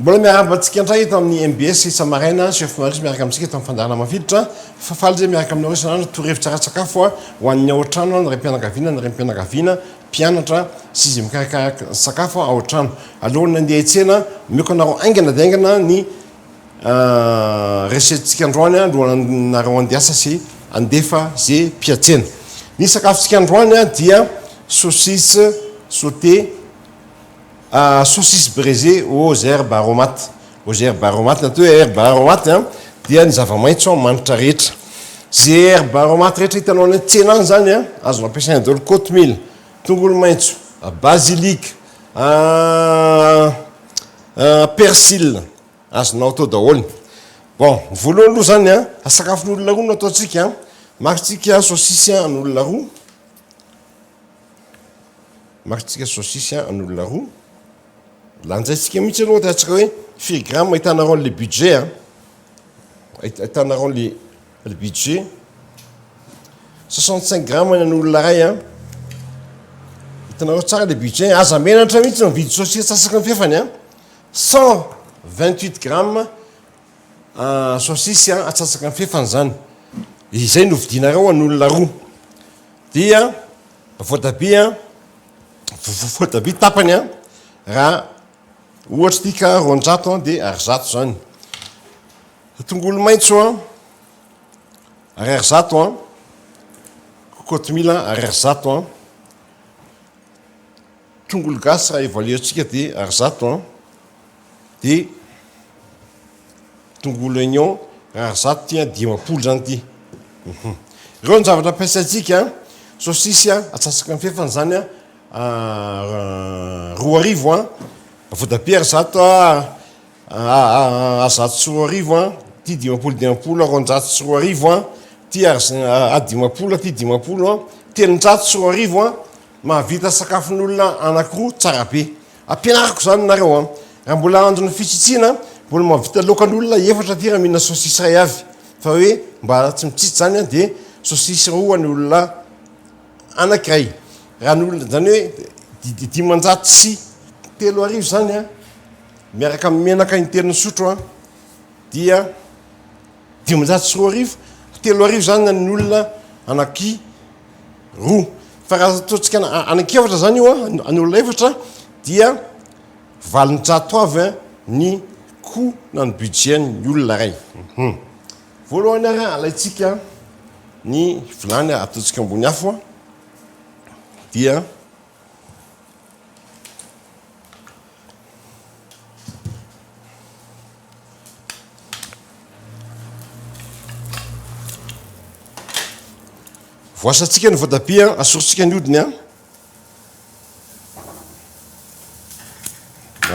mbola miarabantsika ndray eto amin'ny MBS Samaraina chef Maurice miaraka amintsika eto amin'ny Fandaharana Mafilotra fa faly zay miaraka aminao isan'andro torohevitra sakafo ho an'ny ao trano ny reim-pianakaviana ny reim-pianakaviana mpianatra sy izy mikarakara sakafo ao trano alohan'ny andeha hiantsena meko anareo aingana dia aingana ny recettsika androany alohan'ny nareo andeasa sy andefa zay mpiantsena ny sakafotsika androany dia saucisse sauté saucisse braisée aux herbes aromates. Aux herbes aromates, natao herbes aromates dia ny zava-maitso manitra rehetra. Zay herbes aromates rehetra hitanao any tsena any zany azonao ampiasaina daholo kotomila, tongolo maitso, basilic, persil azonao atao daholo. Bon, voalohany aloha zany sakafon'olona roa no ataontsika maksika saucisse an'olona roa. Maksika saucisse an'olona roa. Lanjaitsika mihitsy aloha ataontsika hoe filigrama hitanareo le budget hitanareo le budget 65 grammes an'olona ray hitanareo tsara le budget aza menatra mihitsy mividy saucisse sasaka ny fefany 128 grammes saucisse atsasaka ny fefany zany izay no vidinareo an'olona roa dia voatabia tapany raha ohatra tika ronjato dia arizato zany tongolo maitso arizato kotomila arizato tongolo gasy raha evaluatsika dia arizato dia tongolo oignon arizato tia 10 zany ty ireo ny zavatra ampiasaitsika saucisse atsasaka ny fefany zany 2 voatabia arizato azato sy 2 ty 10 ronjato sy 2 ty 10 ty 10 telonjato sy 2 mahavita sakafon'olona anankiroa tsara be ampianarako zany nareo raha mbola androny fisitsiana mbola mahavita lokan'olona efatra ty raha mihina saucisse ray avy fa hoe mba tsy mitsitsy zany dia saucisse roa ny olona anankiray raha n'olona zany hoe 10 sy 3 zany miaraka amin'ny menaka interny sotro dia 10 sy 3 zany ny olona anaky roa fa raha ataontsika anakefatra zany io any olona efatra dia 900 avy ny coût na ny budget ny olona ray voalohany alaitsika ny vilany ataontsika ambony afo dia voasatsika ny voatabia asorotsika ny hodiny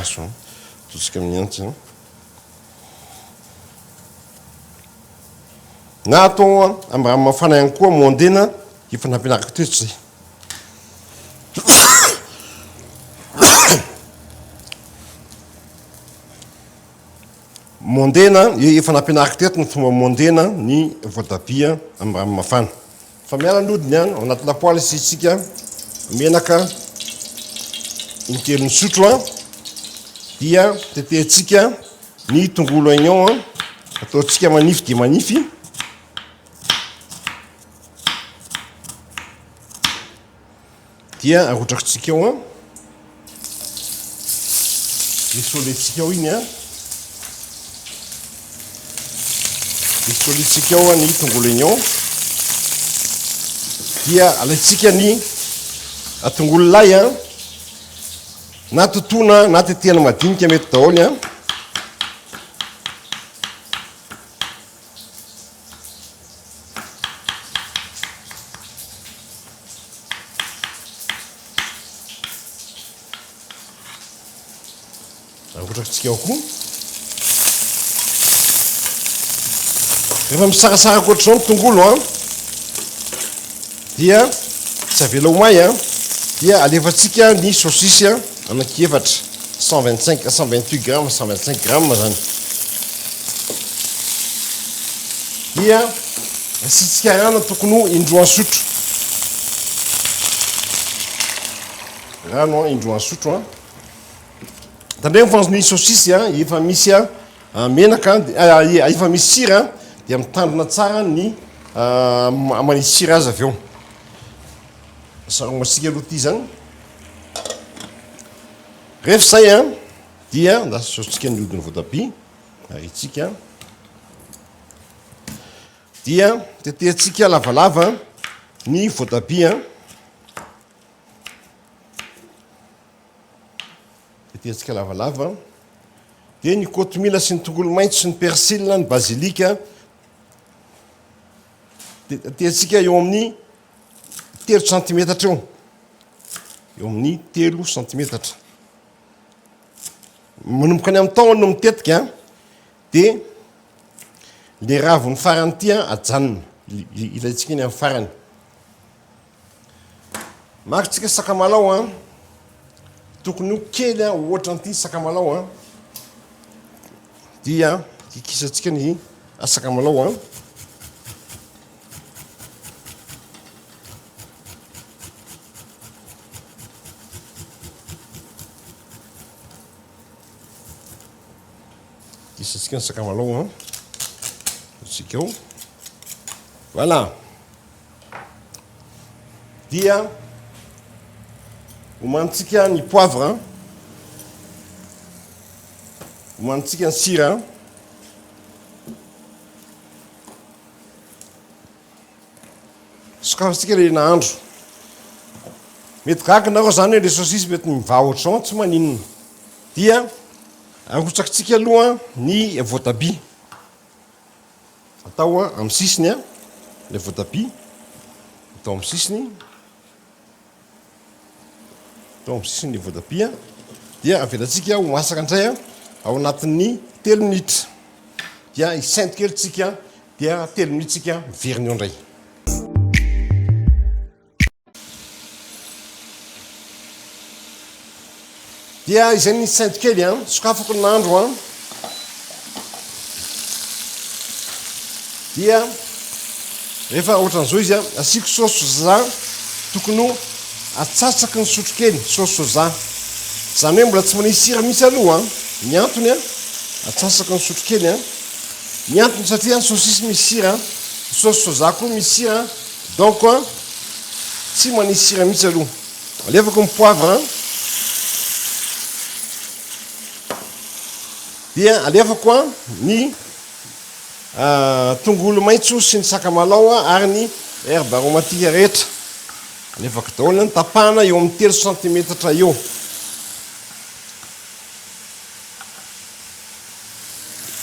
aso totsika amin'ny antsy na atao amin'ny rano mafana ihany koa mondena efa nampianarako toetra zay mondena efa nampianarako teto ny fomba mondena ny voatabia amin'ny rano mafana fa miala ny hodiny ao anaty lapoaly isitsika menaka intelony sotro dia tetehtsika ny tongolo oignon ataontsika manify dia manify dia arotrakotsika ao isoletsika ao iny isoletsika ao ny tongolo oignon dia alaitsika ny tongolo lay na totona na tetehana madinika mety daholo arotrakotsika ao koa rehefa misarasaraka ohatr'izao ny tongolo dia tsy avela ho may dia alefatsika ny saucisse anakiefatra 125 128 grammes 125 grammes zany dia asitsika rano tokony ho indroa sotro rano indroa sotro tandreny fanzony saosisy efa misy menaka efa misy sira dia mitandrina tsara ny manisy sira azy avy eo saromasika aloha ty zany rehefa zay dia ndasa saositsika ny hodiny voatabia aritsika dia tetehintsika lavalava ny voatabia tetehintsika lavalava dia ny kotomila sy ny tongolo maitso sy ny persile ny bazilika tetehintsika eo amin'ny 3 centimetatra eo amin'ny 3 centimetatra manomboka any amin'ny tahony no mitetika dia le raviny farany ty ajanona ilaitsika ny amin'ny farany makitsika sakamalao tokony ho kely ohatra an'ity sakamalao dia kikisatsika ny sakamalao kisatsika ny sakamalao atsika eo voilà dia homanitsika ny poivre homanitsika ny sira sokafatsika le nahandro mety gaginareo zany hoe le saosisy mety mivahotra tsy maninona dia arotsakitsika aloha ny voatabia atao amin'ny sisiny le voatabia atao amin'ny sisiny le voatabia dia avelatsika ho masaka indray ao anatin'ny 3 minitra dia isainto kelytsika dia 3 minitra tsika miveriny eo indray dia izay ny isainto kely sokafako ny nahandro dia rehefa ohatran'izao izy asiako saosy soja tokony ho atsatsaky ny sotro kely saosy soja zany hoe mbola tsy manisy sira mihitsy aloha ny antony atsasaky ny sotro kely ny antony satria saosisy misy sira saosy soja koa misy sira donc tsy manisy sira mihitsy aloha alefako ny poivre dia alefako ny tongolo maitso sy ny sakamalao ary ny herbe aromatique rehetra alefako daholo tapahana eo amin'ny 3 centimetatra eo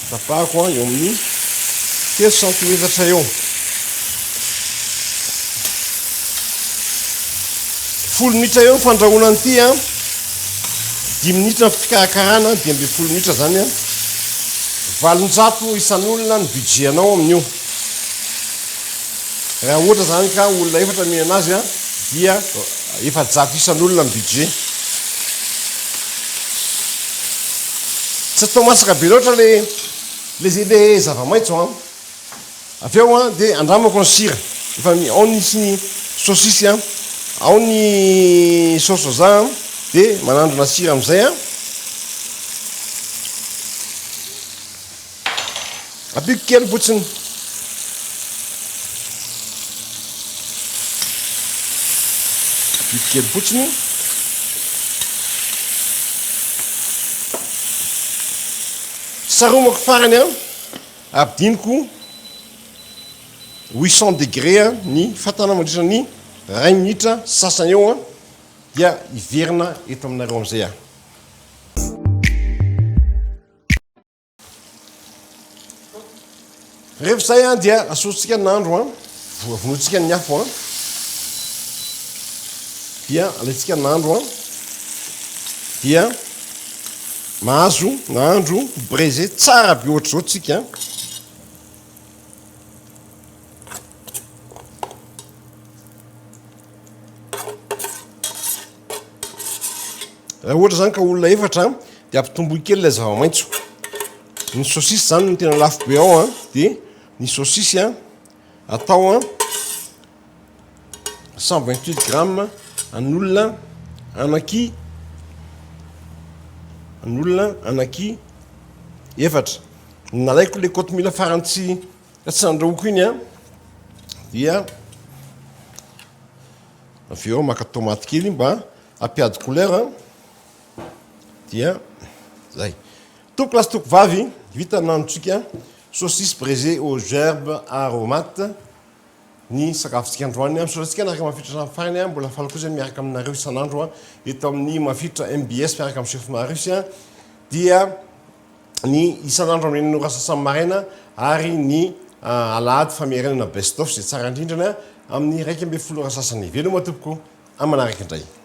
tapahako eo amin'ny 3 centimetatra eo folo minitra eo fandrahoana an'ity 10 minitra fikarakarana 10 minitra zany valonjato isan'olona ny budget anao amin'io raha ohatra zany ka olona efatra mihina azy dia efa-jato isan'olona ny budget tsy atao masaka be loatra le zava-maitso avy eo dia andramako ny sira efa ao nisy ny saosisy ao ny saosy soja dia manandrona sira amin'izay apiko kely fotsiny apiko kely fotsiny saromako farany abidiniko 800 degré ny fatana mandritra ny 1 minitra sasany eo dia iverina eto aminareo amin'izay rehefa zay dia asotsika ny nandro vonotsika ny afo dia alaitsika ny nandro dia mahazo nahandro braisé tsara be ohatr'izao tsika raha ohatra zany ka olona efatra dia ampitomboy kely ilay zava-maitso ny saosisy zany no tena lafo be ao dia ny saosisy atao 128 grammes an'olona anaky ny olona anaky efatra. Nalaiko le kotomila farany tsy andrahoako iny a dia avy eo maka tomaty kely mba ampiady couleur dia zay. Toko lasitoko vavy vita nanontsika saucisse braisée aux herbes aromates ny sakafontsika androany misoratsika naraka mafitra amin'ny farany a mbola fala kosa miaraka aminareo isan'andro a eto amin'ny mafitra MBS miaraka amin'ny chef Marius a dia ny isan'andro amin'ny nora sasany maraina ary ny alahady famerenana best of zay tsara indrindrana amin'ny 1 ambin'ny folo ora sasany. Veloma tompoko amanaraka indray.